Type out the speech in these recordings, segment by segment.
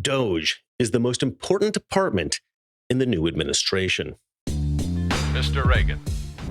Doge is the most important department in the new administration. Mr. Reagan.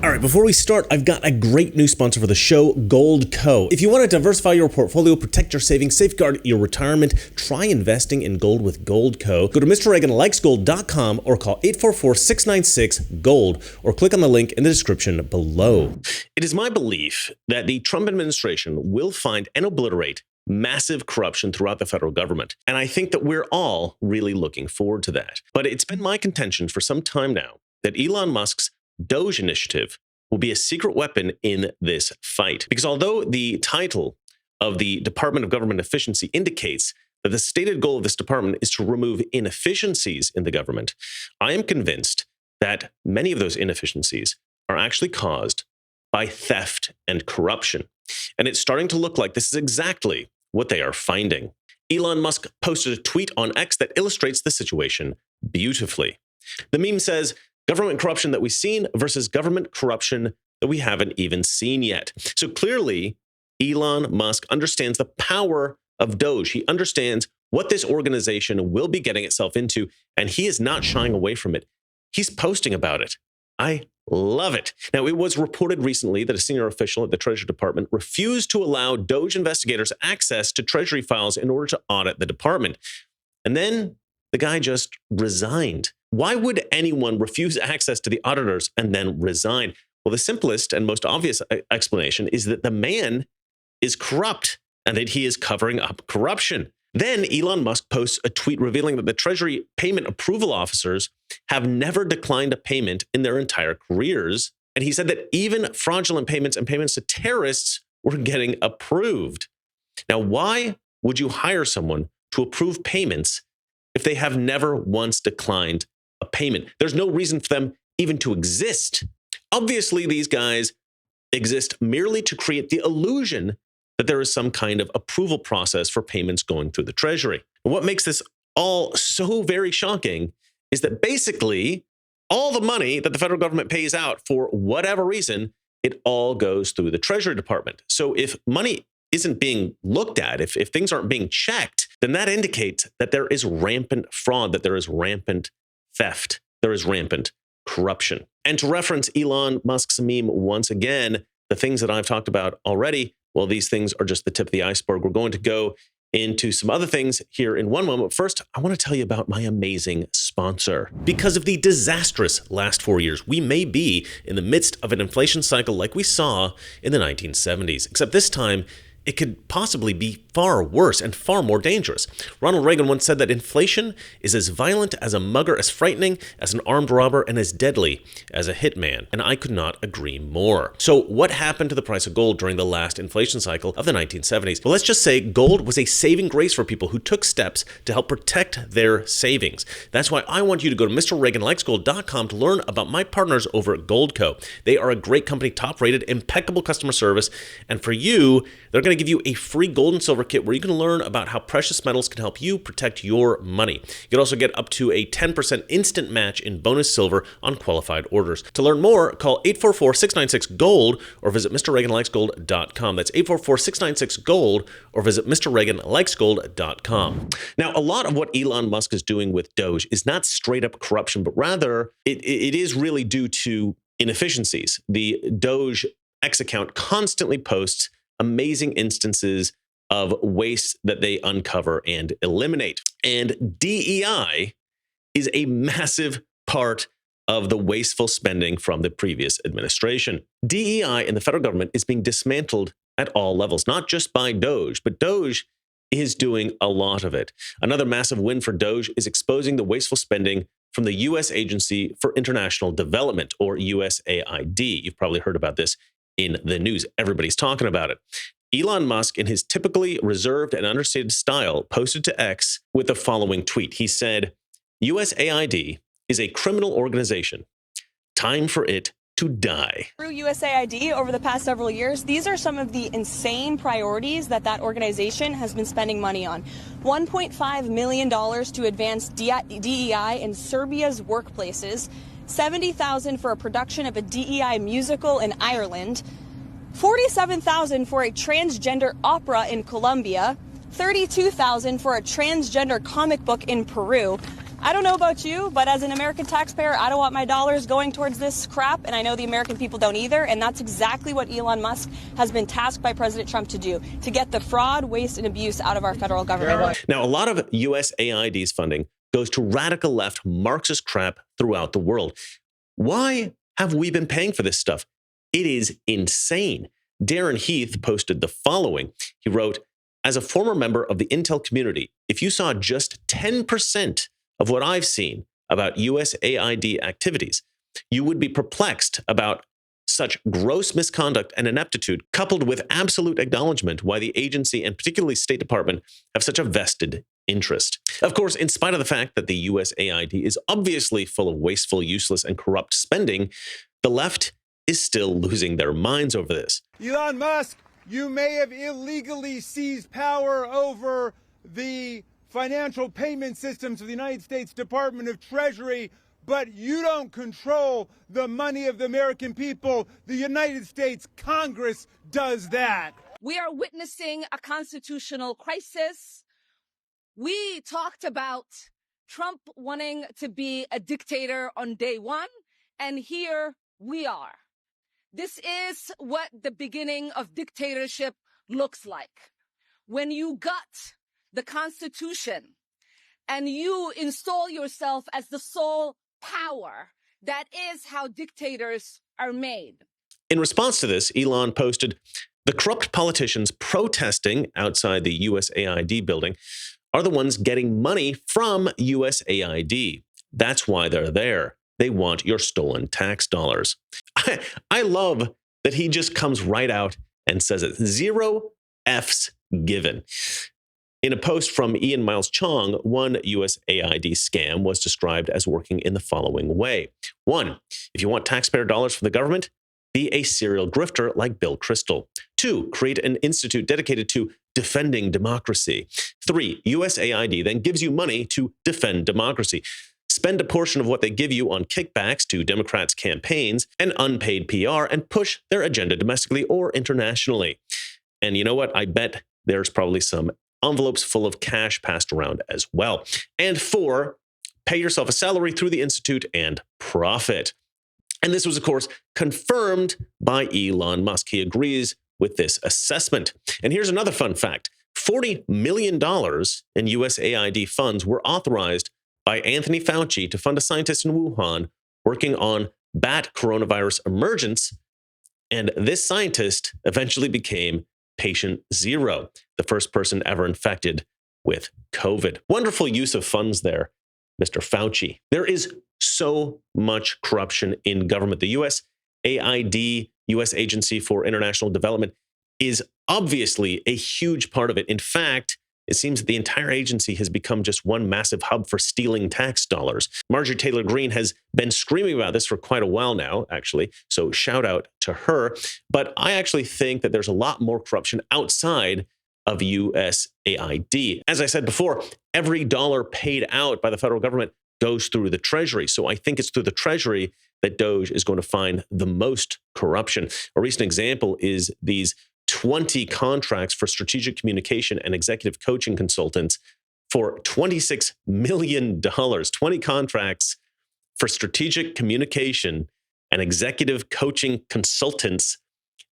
All right, before we start, I've got a great new sponsor for the show, Gold Co. If you want to diversify your portfolio, protect your savings, safeguard your retirement, try investing in gold with Gold Co. Go to MrReaganLikesGold.com or call 844-696-GOLD or click on the link in the description below. It is my belief that the Trump administration will find and obliterate massive corruption throughout the federal government. And I think that we're all really looking forward to that. But it's been my contention for some time now that Elon Musk's Doge initiative will be a secret weapon in this fight. Because although the title of the Department of Government Efficiency indicates that the stated goal of this department is to remove inefficiencies in the government, I am convinced that many of those inefficiencies are actually caused by theft and corruption. And it's starting to look like this is exactly what they are finding. Elon Musk posted a tweet on X that illustrates the situation beautifully. The meme says, "Government corruption that we've seen versus government corruption that we haven't even seen yet." So clearly, Elon Musk understands the power of Doge. He understands what this organization will be getting itself into, and he is not shying away from it. He's posting about it. I love it. Now, it was reported recently that a senior official at the Treasury Department refused to allow Doge investigators access to Treasury files in order to audit the department. And then the guy just resigned. Why would anyone refuse access to the auditors and then resign? Well, the simplest and most obvious explanation is that the man is corrupt and that he is covering up corruption. Then Elon Musk posts a tweet revealing that the Treasury payment approval officers have never declined a payment in their entire careers. And he said that even fraudulent payments and payments to terrorists were getting approved. Now, why would you hire someone to approve payments if they have never once declined a payment? There's no reason for them even to exist. Obviously, these guys exist merely to create the illusion that there is some kind of approval process for payments going through the Treasury. And what makes this all so very shocking is that basically all the money that the federal government pays out for whatever reason, it all goes through the Treasury Department. So if money isn't being looked at, if things aren't being checked, then that indicates that there is rampant fraud, that there is rampant theft, there is rampant corruption. And to reference Elon Musk's meme once again, the things that I've talked about already, well, these things are just the tip of the iceberg. We're going to go into some other things here in one moment. First, I want to tell you about my amazing sponsor. Because of the disastrous last 4 years, we may be in the midst of an inflation cycle like we saw in the 1970s, except this time, it could possibly be far worse and far more dangerous. Ronald Reagan once said that inflation is as violent as a mugger, as frightening as an armed robber, and as deadly as a hitman. And I could not agree more. So what happened to the price of gold during the last inflation cycle of the 1970s? Well, let's just say gold was a saving grace for people who took steps to help protect their savings. That's why I want you to go to MrReaganLikesGold.com to learn about my partners over at Gold Co. They are a great company, top-rated, impeccable customer service. And for you, they're going to give you a free gold and silver kit where you can learn about how precious metals can help you protect your money. You can also get up to a 10% instant match in bonus silver on qualified orders. To learn more, call 844-696-GOLD or visit MrReaganLikesGold.com. That's 844-696-GOLD or visit MrReaganLikesGold.com. Now, a lot of what Elon Musk is doing with Doge is not straight up corruption, but rather it is really due to inefficiencies. The Doge X account constantly posts amazing instances of waste that they uncover and eliminate. And DEI is a massive part of the wasteful spending from the previous administration. DEI in the federal government is being dismantled at all levels, not just by Doge, but Doge is doing a lot of it. Another massive win for Doge is exposing the wasteful spending from the U.S. Agency for International Development, or USAID. You've probably heard about this in the news. Everybody's talking about it. Elon Musk, in his typically reserved and understated style, posted to X with the following tweet. He said, "USAID is a criminal organization. Time for it to die." Through USAID over the past several years, these are some of the insane priorities that organization has been spending money on. $1.5 million to advance DEI in Serbia's workplaces, $70,000 for a production of a DEI musical in Ireland, $47,000 for a transgender opera in Colombia, $32,000 for a transgender comic book in Peru. I don't know about you, but as an American taxpayer, I don't want my dollars going towards this crap, and I know the American people don't either, and that's exactly what Elon Musk has been tasked by President Trump to do, to get the fraud, waste, and abuse out of our federal government. Now, a lot of USAID's funding goes to radical left Marxist crap throughout the world. Why have we been paying for this stuff? It is insane. Darren Heath posted the following. He wrote, "As a former member of the Intel community, if you saw just 10% of what I've seen about USAID activities, you would be perplexed about such gross misconduct and ineptitude, coupled with absolute acknowledgement why the agency and particularly State Department have such a vested interest." Of course, in spite of the fact that the USAID is obviously full of wasteful, useless, and corrupt spending, the left is still losing their minds over this. Elon Musk, you may have illegally seized power over the financial payment systems of the United States Department of Treasury, but you don't control the money of the American people. The United States Congress does that. We are witnessing a constitutional crisis. We talked about Trump wanting to be a dictator on day one, and here we are. This is what the beginning of dictatorship looks like. When you gut the Constitution and you install yourself as the sole power, that is how dictators are made. In response to this, Elon posted, "The corrupt politicians protesting outside the USAID building are the ones getting money from USAID. That's why they're there. They want your stolen tax dollars." I love that he just comes right out and says it. Zero F's given. In a post from Ian Miles Chong, one USAID scam was described as working in the following way. 1, if you want taxpayer dollars from the government, be a serial grifter like Bill Kristol. 2, create an institute dedicated to defending democracy. 3, USAID then gives you money to defend democracy. Spend a portion of what they give you on kickbacks to Democrats' campaigns and unpaid PR and push their agenda domestically or internationally. And you know what? I bet there's probably some envelopes full of cash passed around as well. And 4, pay yourself a salary through the Institute and profit. And this was, of course, confirmed by Elon Musk. He agrees with this assessment. And here's another fun fact. $40 million in USAID funds were authorized by Anthony Fauci to fund a scientist in Wuhan working on bat coronavirus emergence. And this scientist eventually became patient 0, the first person ever infected with COVID. Wonderful use of funds there, Mr. Fauci. There is so much corruption in government. The USAID, U.S. Agency for International Development, is obviously a huge part of it. In fact, it seems that the entire agency has become just one massive hub for stealing tax dollars. Marjorie Taylor Greene has been screaming about this for quite a while now, actually. So shout out to her. But I actually think that there's a lot more corruption outside of USAID. As I said before, every dollar paid out by the federal government goes through the Treasury. So I think it's through the Treasury that Doge is going to find the most corruption. A recent example is these 20 contracts for strategic communication and executive coaching consultants for $26 million. 20 contracts for strategic communication and executive coaching consultants.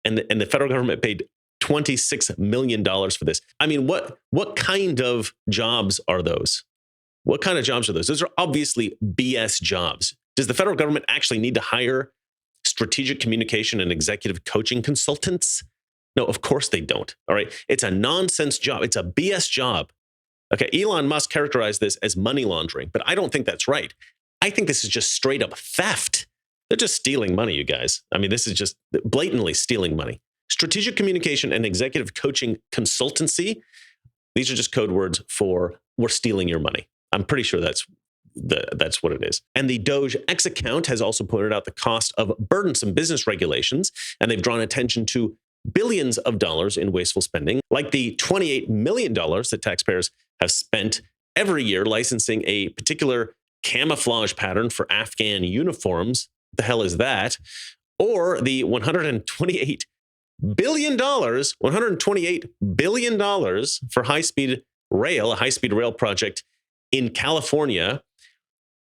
And the federal government paid $26 million for this. I mean, what kind of jobs are those? What kind of jobs are those? Those are obviously BS jobs. Does the federal government actually need to hire strategic communication and executive coaching consultants? No, of course they don't. All right. It's a nonsense job. It's a BS job. Okay. Elon Musk characterized this as money laundering, but I don't think that's right. I think this is just straight up theft. They're just stealing money, you guys. I mean, this is just blatantly stealing money. Strategic communication and executive coaching consultancy. These are just code words for we're stealing your money. I'm pretty sure that's what it is. And the Doge X account has also pointed out the cost of burdensome business regulations, and they've drawn attention to billions of dollars in wasteful spending, like the $28 million that taxpayers have spent every year licensing a particular camouflage pattern for Afghan uniforms. What the hell is that? Or the $128 billion, $128 billion for high-speed rail, a high-speed rail project in California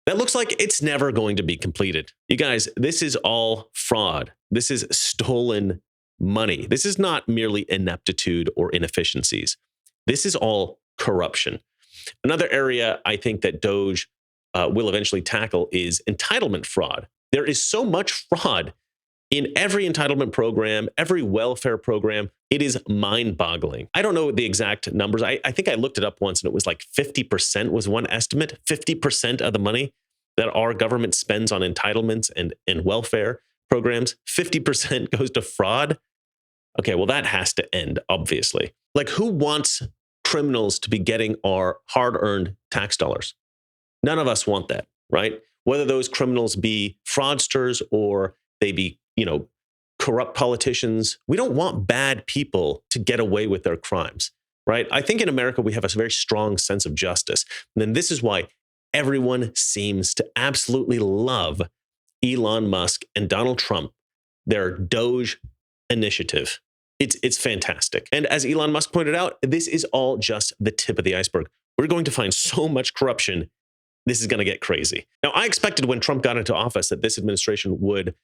that looks like it's never going to be completed. You guys, this is all fraud. This is stolen money. This is not merely ineptitude or inefficiencies. This is all corruption. Another area I think that Doge will eventually tackle is entitlement fraud. There is so much fraud in every entitlement program, every welfare program. It is mind-boggling. I don't know the exact numbers. I think I looked it up once and it was like 50% was one estimate. 50% of the money that our government spends on entitlements and welfare programs, 50% goes to fraud. Okay, well, that has to end, obviously. Like, who wants criminals to be getting our hard-earned tax dollars? None of us want that, right? Whether those criminals be fraudsters or they be, corrupt politicians, we don't want bad people to get away with their crimes, right? I think in America, we have a very strong sense of justice. And then this is why everyone seems to absolutely love Elon Musk and Donald Trump, their Doge initiative. It's fantastic. And as Elon Musk pointed out, this is all just the tip of the iceberg. We're going to find so much corruption. This is going to get crazy. Now, I expected when Trump got into office that this administration would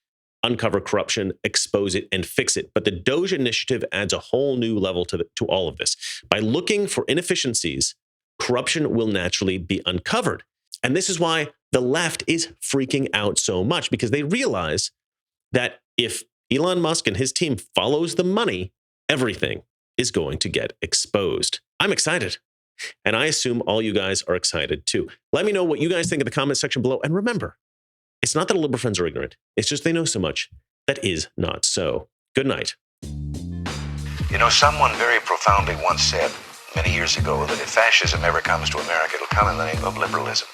uncover corruption, expose it, and fix it. But the Doge initiative adds a whole new level to all of this. By looking for inefficiencies, corruption will naturally be uncovered. And this is why the left is freaking out so much, because they realize that if Elon Musk and his team follows the money, everything is going to get exposed. I'm excited. And I assume all you guys are excited too. Let me know what you guys think in the comment section below. And remember, it's not that our liberal friends are ignorant. It's just they know so much that is not so. Good night. Someone very profoundly once said many years ago that if fascism ever comes to America, it'll come in the name of liberalism.